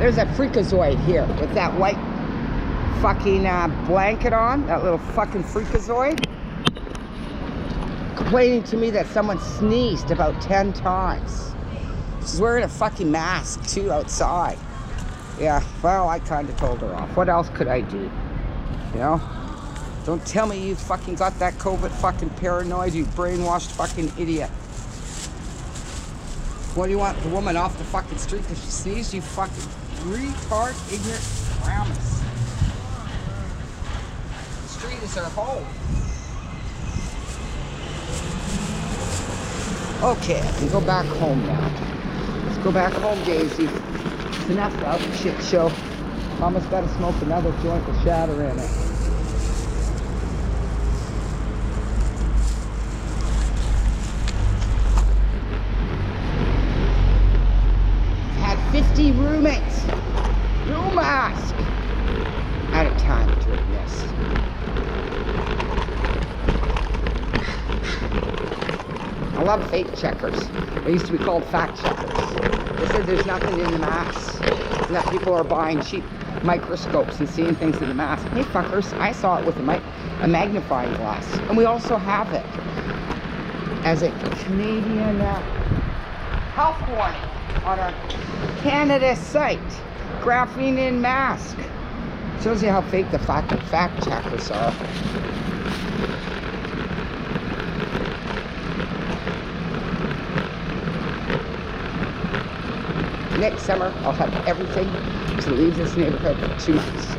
There's a freakazoid here with that white fucking blanket on, that little fucking freakazoid, complaining to me that someone sneezed about 10 times. She's wearing a fucking mask too outside. Yeah, well, I kind of told her off. What else could I do? You know? Don't tell me you fucking got that COVID fucking paranoid, you brainwashed fucking idiot. What do you want, the woman off the fucking street because she sneezed? You fucking retard, ignorant promise. The street is her home. Okay, I can go back home now. Let's go back home, Daisy. It's enough of the shit show. Mama's got to smoke another joint with shatter in it. Had 50 roommates. No mask. Out of time doing this. I love fake checkers. They used to be called fact checkers. They said there's nothing in the mask, and that people are buying cheap microscopes and seeing things in the mask. Hey fuckers, I saw it with a magnifying glass. And we also have it as a Canadian health warning on our Canada site. Graphene in mask. Shows you how fake the fucking fact checkers are. Next summer, I'll have everything to leave this neighborhood for 2 months.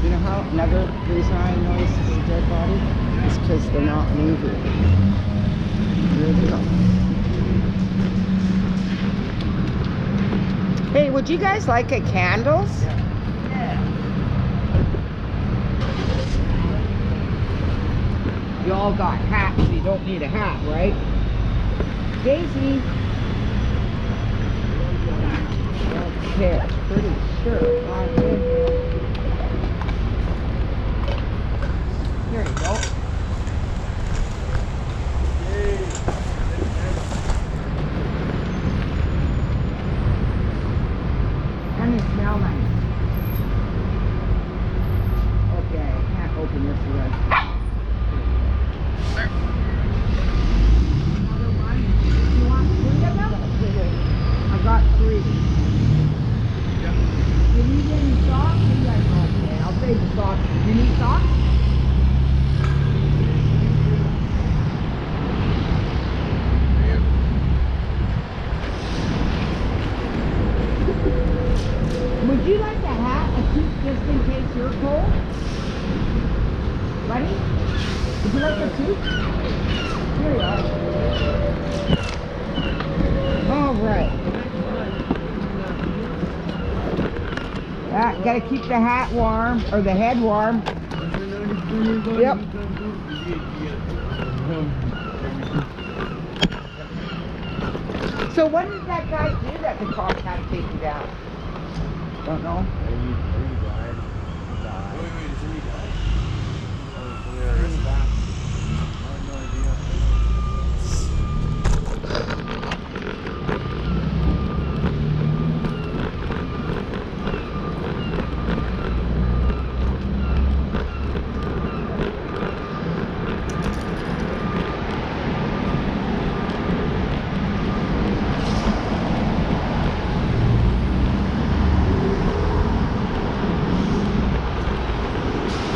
You know how another reason I know this is a dead body? It's because they're not moving. Here they go. Hey, would you guys like a candles? Yeah. You all got hats, so you don't need a hat, right? Daisy. Okay, pretty sure. Here you go. And they smell nice. Okay, I can't open this yet. Another one? You want 3 of them? I got 3. Do you need any socks? Okay, I'll save the socks. Do you need socks? Would you like a hat, a toque, just in case you're cold? Ready? Would you like a toque? Here you are. All right. Gotta keep the hat warm, or the head warm. Yep. So what did that guy do that the cops had to take you down? Don't know.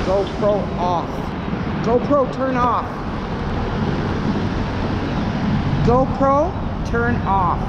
GoPro off. GoPro turn off. GoPro turn off.